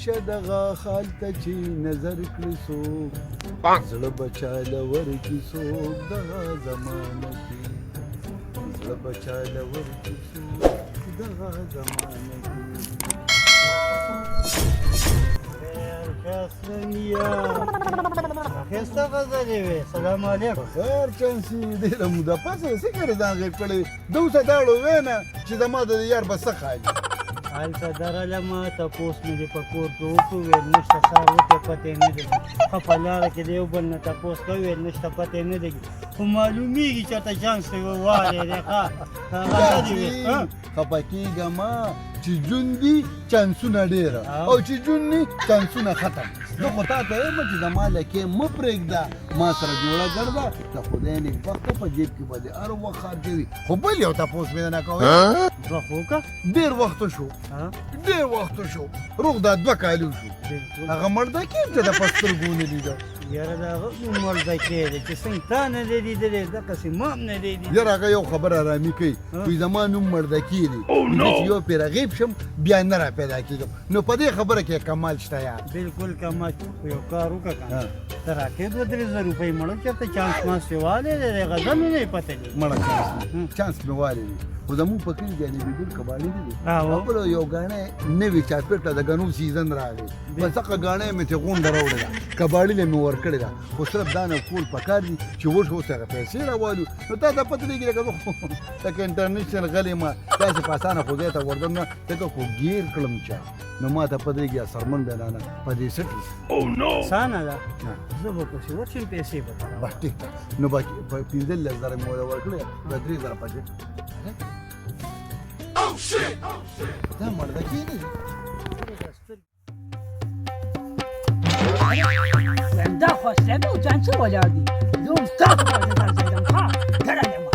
شه دغه حال ته چې نظر کړي څوک زړه بچاله ورکي څوک دغه زمانه کې زړه بچاله ورکي څوک دغه زمانه کې اخیسته غزلې وې سلام علیکم خیر چانسي ډېره موده پسه څه کړې ځان غېږ کړی دوسه داړو وینه چې زما د یار به څه خالي هلته درغلم تپوس مې دې په کور کې وکړو ویل نشته سار وکړې پتې نه لګي ښه په لاره کې د یو بل نه تپوس کوي ویل نشته پتې نه لګي خو معلومېږي چې ته چانس ته ووالې دی خفه کېږه ما چې ژوند دي چانسونه ډېره او چې ژوند دي چانسونه ختم زه خو تا ته وایم چې زما لکې مه پرېږده ما سره جوړه ګرده د خدای نېکبخته په جیب کې به دې هر وخت خرڅوي خو بل یو تپوس مې نه کوی وخت وکړه ډېر وخت شو ډېر وخت شو روغ دا 2 کالو شو هغه مردکي چې د په سترګو نه لیده یاره د هغه مردکي دی چې څنګه تا نه دی لیدلی دقسې ما هم نه دی لیدلی یاره هغه یو خبره ارامي کوي وایي زما نوم مردکي دی زه چې یو پې رغیب شم بیا نه را پیدا کېږم نو په دې خبره کې کمال شته یار بلکل کمال خو یو کار وکړه که ته راکې 2-3 روپۍ مړه چېرته چانس مانس یې والی دی د غزلو نه یې پته دی مړه چانس مې والی دی خو زمونږ په کلي جانبي ګل کباړي نه دي بله یو ګاڼی نوي چاپېټه د ګنو سیزن راغی بس هغه ګاڼی مې چې غونډه راوړې ده کباړي له مې ورکړې ده خو صرف دا نه کول پکار دي چې اوس اوس هغه پیسې راوالو نو تا ته پته لګي لکه لکه انټرنیشنل غلی ما داسې په اسانه خو ځای ته ورځم نه ځکه خو ګیر کړم چا نو ما ته پته لګي سرمن بیانانه په دې سټي اسانه ده زه به پسې ورشم پیسې به بس ټیک ده نو باقي 15,000 مې ورکړې دا 3,000 پاتې دا مردکي نه دي دا خو سلامي او جان څه ولاړ دي زه هم ستا په باندې ګرځېدم ښه ګرانې ما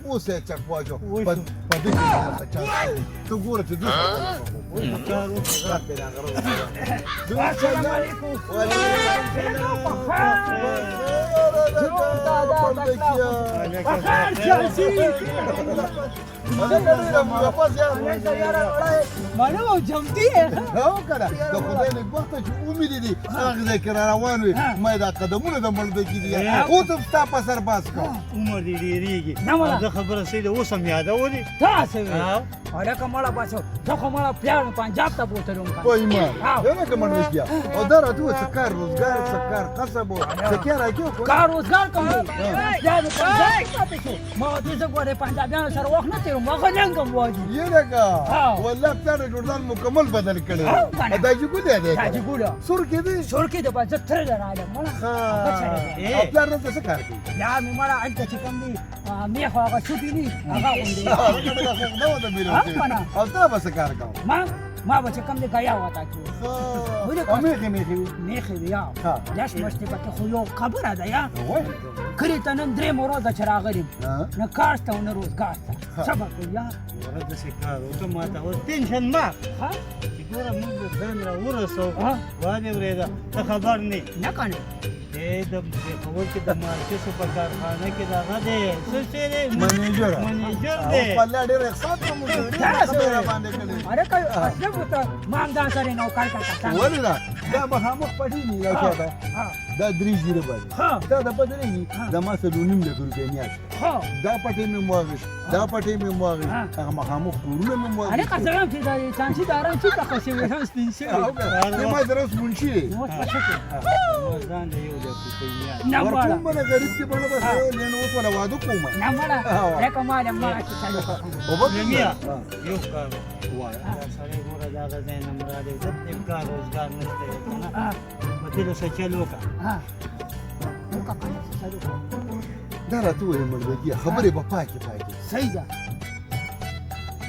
اوس یې چک واچو په دې کې ته ګوره چې دوی السلام علیکم مانو جمدی هو کنه د خدای نېکبخته چې امید دي هغه ځای کې را روان وي ما دا قدمونه د مړدکي دي خو ته ستا په سر باس کوم عمر دې ډېرېږي زه خبره صحیح ده اوس هم یادولې تاسې وې هلکه مړه بچو زه خو مړه پلار مې پنجاب ته بوتلم وای ما هلکه مړدکیا او دا راته ووایه څه کار روزګار څه کار قصب و څه کار راکې کار روزګار کوم بیا مې پنجاب پاتې شو ما دې زه ګورې پنجابیانو سره وخت نه تېروم هغه ننګم واجي یې لکه والله پلار یې جوړدان مکمل بدل کړی دا چې ګولې دی دا چې ګوله سور کې دی سور کې د به زه تره له راغلم مړه او پلار دلته څه کار کوي پلار مې مړه هلته چې کوم دی میخ هغه سوټي دي هغه غوندې او ته به څه کار کوم ما به چې کوم دی ګیا وتا کړو او میخې میخې وي میخې وي یا جاش مشتې پکې خو یو خبره ده یا کلي ته نن 3 ورځې چې راغلم نه کار شته او نه روزګار شته صبر کوه یا ورځ داسې کار وکړه ما ته اوس ټینشن مه چې ګوره موږ ځان را ورسوو وانې ورېده ته خبر نه نه کنه د پېښور کې د مارکسو په کارخانه کې د هغه دی څه شی دی منیجر دی په الله ډېر احسان کوم ډېر باندې کړی اره که اصله وته ما هم ځان سره نوکر کړه ولې نه دا مخامخ پټي نه یو څه ده دا 3 باندې دا د بدرېږي دا ما سره 9 لک روپۍ میاشت دا پټي مې مواغش دا پټي مې مواغش هغه مخامخ کورونه مې مواغش اره که زه هم چې دا چانسي دارم چې تاسو یې هم سپین شي ما سره اوس منشي نو څه شي ځان له یو ځای نه ورته باندې غریب کې باندې بس نه اوس ولا واده کوم نه مړه راکه ما له ما چې چالو او په میا یو کار وای سره ګوره دا غزا نه مراده د کار روزګار نشته کنه مته څه چلو کا نو کا پاله چالو دا راته وې مړدګي خبرې په پاکي صحیح ده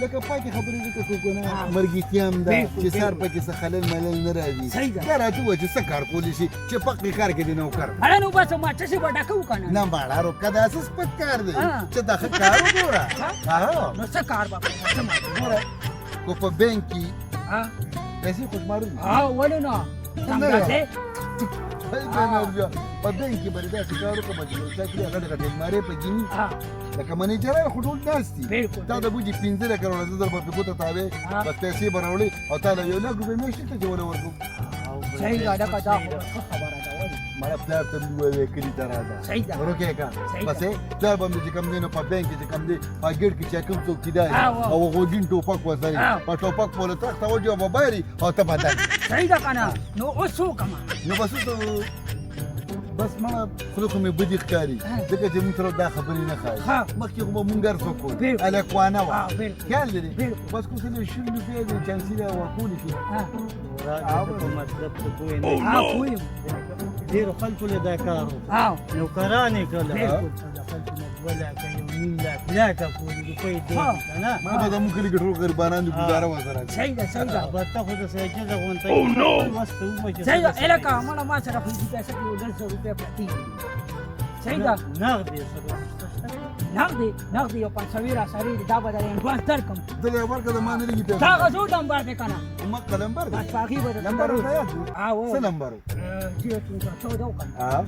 لکه پاکي خبرې وکړو کنه مرګیتیام دا چې سر پکې څه خلل ملل نه راځي دا راته وې چې څه کار کولی شي چې پکې کار کې دی نو کار اړه نو بس ما څه وډا کو کنه نه باړه رو کدا اساس پک کار دی چې دا کار وګوره نو څه کار بابا څه ما وګوره کو په بانک کې پیسې خوشمارو ولې نه څنګه په بینک کې به داسې کار وکړم چې بل څه کړي هغه د ډنمارې په ګیني لکه منیجران خو ټول ناست دي تا د بوجي 15 لکه روړه زه در به په ګوته تابع بس پیسې به راوړې او تا له 1 لک روپۍ میاشتې ته چې ونه ورکړم صحیح ده لکه دا خو ښه خبره ده ولې مړه پلار ته مې وویل کلي ته راځه صحیح ده ورکې کا صحیح ده. بس پلار به مې چې کوم دی نو په بینک کې چې کوم دی په ګېټ کې چې کوم څوکیدار او غوږین ټوپک وسري په ټوپک پورې تخته وجه به باري او ته بدل صحیح ده که نه نو اوس وکړمه نو بس بس مړه خلک خو مې بدي ښکاري ځکه چې موږ سره دا خبرې نه ښایي مخکې خو به مونږ هر څوک وو هلکوانه وه خیال لري بس کوم څه د شل روپۍ د چانسي دی ورکولې شي په مطلب ته پوه نه یم. ډېرو خلکو له دا کار وکړ نوکران یې کړل د خلکو نه 2 لکه 1.5 لکه پورې روپۍ دی که نه ما به زموږ کلي کې ټول غریبانان دي ګزاره ورسره صحیح ده صحیح ده البته خو د سیاجده غونډۍ مست ومه چې صحیح ده الکه مړه ما سره خو دې پیسې کې 100 روپۍ پرتې دي صحیح ده نغد یې سره نغدي یو 500 را سره دي دا به درې انډوانس درکم دلې ورکه د ما نه لګي پیسې دا غزو نمبر دی که نه ما قلمبر دی بس په هغې به نمبر ورته یاد دی څه نمبر 014 ها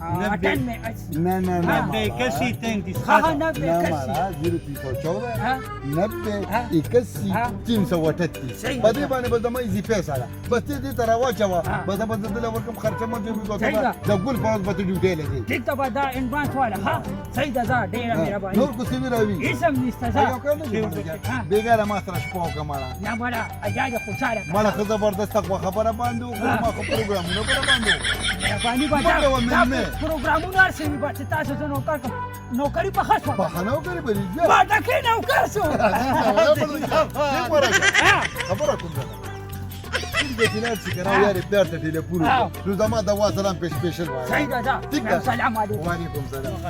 اٹن میں نه نه نه 90 کسی 33 हाँ हाँ 90 نه कसी مارا 0314 हाँ 90 81 338 په دې باندې به زما ایزي پیسه ده بس دې ته راواچوه بس به زه دله ورکړم خرچه مه دې وکړم د ګل په وخت به ته ډیوټۍ لګې ٹھیک ده به دا انډوانس والا ها صحیح ده ځه ډېره مهرباني نور کوڅې مې راوي اسم نشته یو ځه کار نه کوم بېګاره ما سره شپه وکړه مړه نه مړه اجازه خوشحاله کړه مړه ښه زبردسته خبره باندې وکړو ما خو پروګرامونه به باندې وکړو مهرباني به مکه وه دا مېلمه. پروګرامونه هر څه وي به چې تاسو زه نوکر کړم نوکري په ښه شوه بخښنه وکړې به دې ما ډکې نوکر شو خبره کوم ده چې نه چې کنه یاري پلار ته ټلیفون وکړو نو زما د وا سلام په سپیشل وایي صحیح ده ٹھیک ځه ده سلام علیکم وعلیکم سلام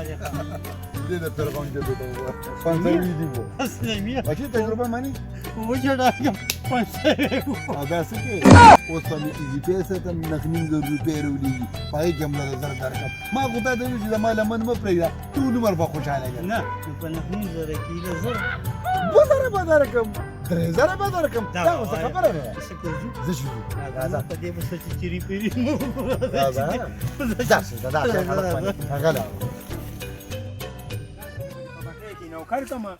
دې د پیغام دې ته پنځوي دی وو اسلامي اچھا تجربه مانی وجړاګم 500 او دا څه کې اوس په دې پیسې ته نخنیم د روپې وروړي پای جمله زر درکم ما خو ته دې چې زما لمن م پرېږده ټول عمر به خوشاله ګرځم نه په نخنین زره کې زر 2000 به درکم 3000 به درکم دا اوس خبره ده څه کوي زه شو دا په دې بس چې چيري پیری مو دا غلا نوکر کما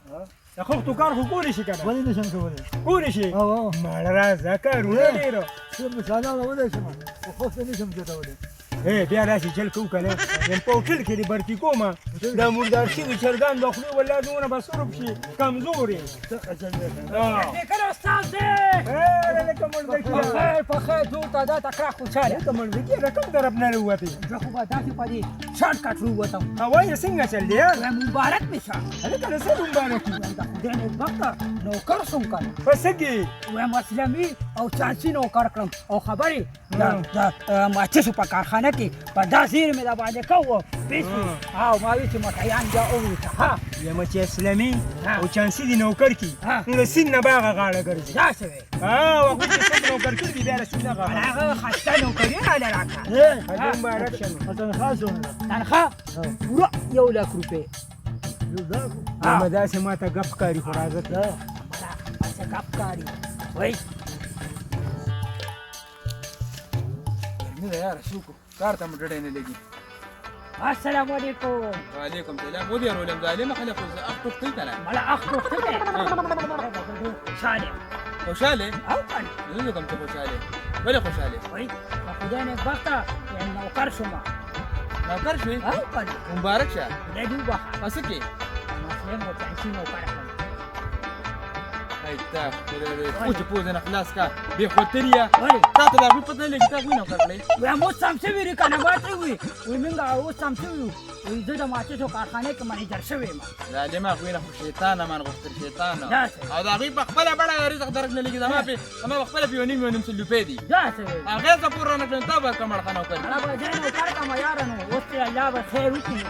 د خو تو کار خو کولی شي کنه ولې نشم کولای کولی شي او ماړه راځه کارونه ډېرو څه مثال راوړل شم خو څه نشم کولای بیا داسې چل کوو که نه یم په هوټل کې دې برتي کومه دا مردار شوي چرګان د خولې ولا دونه به سرب شي کمزور یې فکر استاد دی لکه مړبکي په خیر په خیر دور ته دا تکړه خوشحاله لکه مړبکي رقم طرف نه راووتې زه خو به داسې په دې شارټ کټ ووتم هوایې څنګه چل دی وایم مبارک مې شه هلکه د څه مبارکي وایم د خدای نېکبخته نوکر شوم که نه په څه کې وایم اسلامي او چانسي نوکر کړم او خبرې د ماچسو په کارخانه کې په دا زیر مې د باندې کوو پیسې او ما وی چې مټیان بیا وویته ها یم چې اسلامي او چانسي دي نوکر کي نو د سین نه باغه غاړه ګرځي داسې وی هغوی چې څوک نوکر کړي دي بیا د سین نه غاړه هغه خسته نوکري راله راکړه هغه مبارک شه نو تنخواه څومره تنخواه پوره 1 لک روپۍ نو داسې ما ته ګپ ښکاري خو راځه ته څه ګپ کاري وای نه یار شو کو کار ته مډړې نه لګي السلام علیکم وعلیکم السلام ودي رولم ظالم خلک اخ ټوک کنه ملا اخ ته شاله خوشاله او کنه زه کوم ته خوشاله ولې خوشاله وای خدای نه بخته یعنی نوکر شوم نوکر شوې او کنه مبارک شه دې دوه پس کې مسلم او چانسي نوکر کړم ایتا او چې پوز نه خلاص کا به خطریا وای تا ته دا په پته لګی تا وینم کړلې وای مو سمڅه ویری کنه ماته وی وای منګه او سمڅه وی وای زه د ماچسو کارخانه کې منیجر شوی ما ظالم خو نه شیطان من غوښتل شیطان داسې او دا غي په خپل بڑا رزق درک نه لګي زما په ما خپل پیونیم څه لپې دي داسې وی هغه څه پور نه کړم تا به کمر خانو کړ انا به دې نوکر کما یارانو اوس الله به خیر وکړي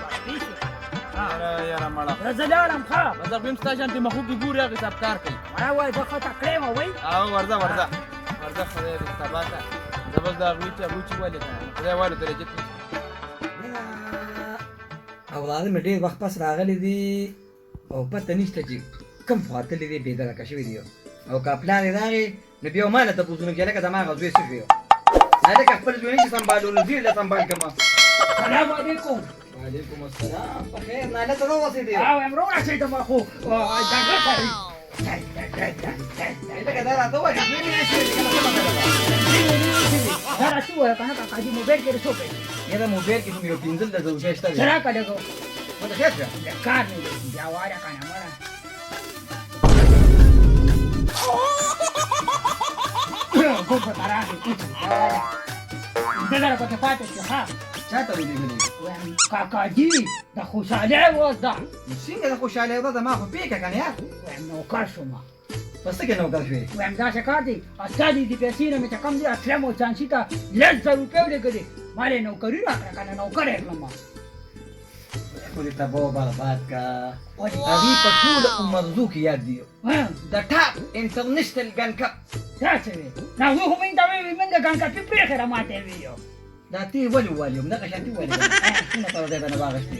یاره مړه زلالم ښه مزه بیم ستا شانتي مخو کې ګوري هغه حساب کار کوي مړه وای زه خو تکړه ما وای او ورځه خدای دې تباکه زبر دا غوچي ولې کنه خدای والو درجه اولاد مې ډېر وخت پس راغلي دي او پته نشته چې کوم خاطر دې بې درکه شوي دي او که پلان یې راغی نو بیا ماله تپوسونه کوي لکه زما هغه زوی څه شوی هذا خپل ژوند کې سمبالول دي له سمبال کما سلام علیکم وعلیکم السلام په خیر نه له څه واسي دي او امرو راځي ته ما خو دغه کوي لکه دا راته وایي چې نه شي دا راځي وای کنه کاکا دې موبایل کې رسو په یا دا موبایل کې مې یو پینځل د زوجشته دی سره کړهګو مته خیر شه کار نه دی بیا واره کنه مړه کو په راځي دغه په پاتې شو ها چاته ودی وایم کاکا جی د خوشاله وځه څنګه د خوشاله ده ما خو پیکه کنه یا وایم نو کار شو ما پس کې نو کار شوی وایم دا څه کار دی استادی دې پیسې نه مې کم دي اصله مو چانسي ته لږ روپیه ولګې مالې نو کری راکړه کنه نو کرے کړم خو دې تبو برباد کا هغه په ټول عمر زو کې یاد دی د ټاپ انټرنیشنل ګن کپ دا څه وی نو هو هم دا وی منګه ګان کا پیپری خره ماته ویو دا تی ولي واليوم دغه شانتي ولي څنګه تر دې باندې واغشتي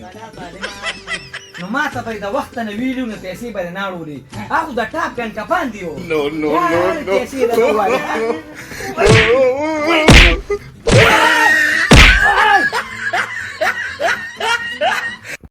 نو ما ته په دا وخت نه ویلو نه پیسې باندې ناړولې هغه د ټاپ ګن کپان دیو نو پیسې دا وایي